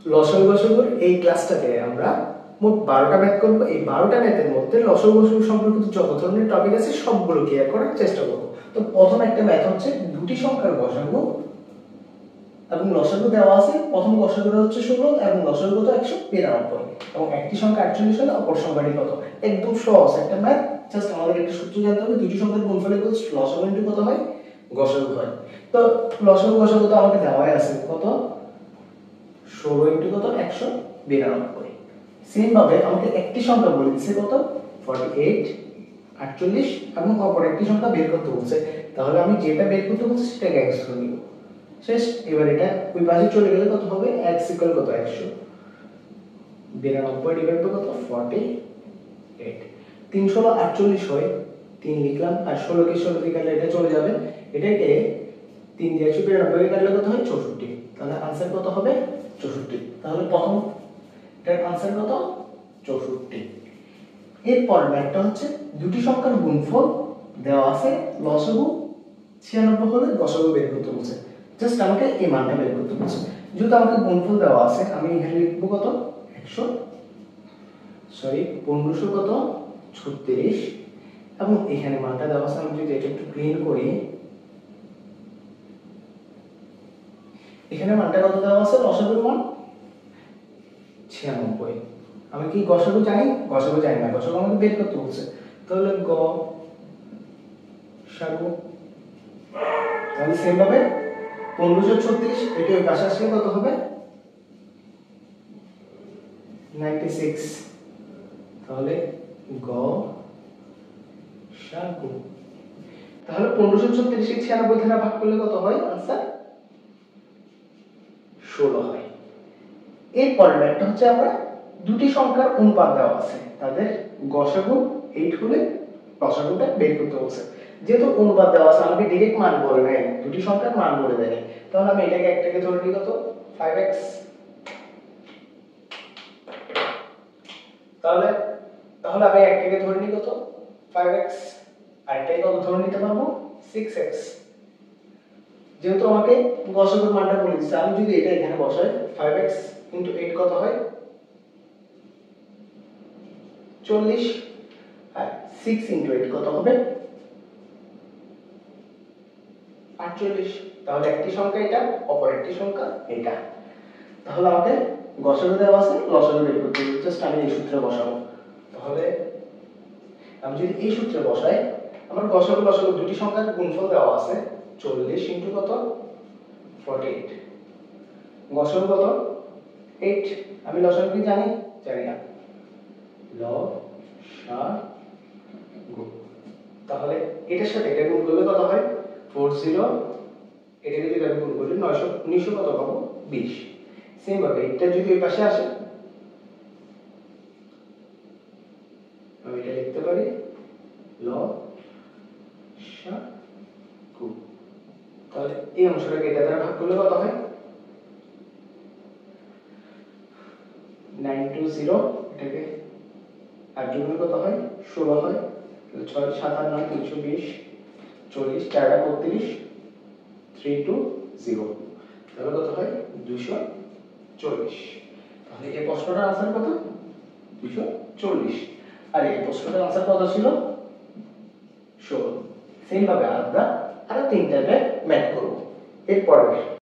লসাগু গসাগুর এই ক্লাসটাতে আমরা মোট 12টা ম্যাথ করব। এই 12টা ম্যাথের মধ্যে লসাগু গসাগু সম্পর্কিত যত ধরনের টপিক আছে সবগুলো ক্লিয়ার করার চেষ্টা করব। তো প্রথম একটা ম্যাথ হচ্ছে দুটি সংখ্যার গসাগু এবং লসাগু দেওয়া আছে। প্রথম গসাগুটা হচ্ছে 16 এবং লসাগু কত 192 এবং একটি সংখ্যা 48 হলে অপর সংখ্যাটি কত। একদম সহজ একটা ম্যাথ। জাস্ট আমাদের একটা সূত্র জানতে হবে, দুটি সংখ্যার গুণফল ইকুয়ালস লসাগু ইনটু কত হয়, গসাগু হয়। তো লসাগু গসাগু তো আমাকে দেওয়াই আছে, কত 16 ইনটু কত 192। সেম ভাবে আমাকে একটি সংখ্যা বলে দিয়েছে কত 48 48 এবং অপর একটি সংখ্যা বের করতে বলছে। তাহলে আমি যেটা বের করতে বলছি সেটাকে x ধরে নিব। শেষ। এবার এটা ওই পাশে চলে গেলে কত হবে, x ইকুয়াল কত 192 ডিভাইড বাই কত 48। 3 16 48 হয়, 3 লিখলাম আর 16 কে 16 দিয়ে কাটলে এটা চলে যাবে। এটাকে 3 দিয়ে 192 কাটলে কত হয় 64। তাহলে आंसर কত হবে 64। তাহলে প্রথম এটার आंसर কত 64। এরপর ম্যাথটা হচ্ছে দুটি সংখ্যার গুণফল দেওয়া আছে, লসাগু 96 হলে গসাগু বের করতে বলছে। জাস্ট আমাকে এই মানটা বের করতে বলছে। যেহেতু আমাকে গুণফল দেওয়া আছে আমি এখানে লিখব কত 1500 কত 36 এবং এখানে মানটা দেওয়া আছে। আমি যদি এটা একটু ক্লিন করি, এখানে মানটা কত দেওয়া আছে, লসাগুর মান 96। আমি কি গসাগু জানি, গসাগু জানি না, গসাগু আমাকে বের করতে বলছে। তাহলে গসাগু, তাহলে সেম ভাবে 1536 এটা ওই পাশে আসলে কত হবে 96। তাহলে গসাগু, তাহলে 1536 কে 96 দ্বারা ভাগ করলে কত হয়, आंसर 16 হয়। এরপর ম্যাথটা হচ্ছে আমরা দুটি সংখ্যার অনুপাত দেওয়া আছে, তাদের গসাগু 8 হলে লসাগুটা বের করতে বলছে। যেহেতু অনুপাত দেওয়া আছে আমাকে ডাইরেক্ট মান বলে নাই, দুটি সংখ্যার মান বলে দেয়। তাহলে আমি এটাকে একটাকে ধরে নিই কত 5x। তাহলে আমি একটাকে ধরে নিই কত 5x, আরেকটাকে কত ধরে নিতে পারবো 6x। যেহেতু আমাকে গসাগুর মানটা বলে দিয়েছে, আমি যদি এটা এখানে বসাই 5x * 8 কত হয় 40 আর 6 * 8 কত হবে 48। তাহলে একটি সংখ্যা এটা, অপর একটি সংখ্যা এটা। তাহলে আমাকে গসাগু দেওয়া আছে, লসাগু বের করতে হবে। জাস্ট আমি এই সূত্রে বসাবো। তাহলে আমি যদি এই সূত্রে বসাই, আমার গসাগু লসাগু দুটি সংখ্যার গুণফল দেওয়া আছে 40 * কত 48, গসাগু কত 8। আমি লসাগু কি জানি, জানি না, লসাগু। তাহলে এটার সাথে এটা গুণ করলে কত হয় 40, এটাকে যদি আমি গুণ করি 900 কত পাবো 20। সেম ভাবে এটা যদি এই পাশে আসে আমি এটা লিখতে পারি লসাগু। তাহলে এই অংশটাকে এটা দ্বারা ভাগ করলে কত হয় 920, এটাকে আর যোগ করলে কত হয় 16 হয়। তাহলে 6 7 8 9 320, 40 4 32, 320, তাহলে কত হয় 240। তাহলে এই প্রশ্নটার आंसर কত 240 আর এই প্রশ্নটার आंसर কত ছিল 16। সেম ভাবে আমরা আরো তিনটা ম্যাথ করব এরপর।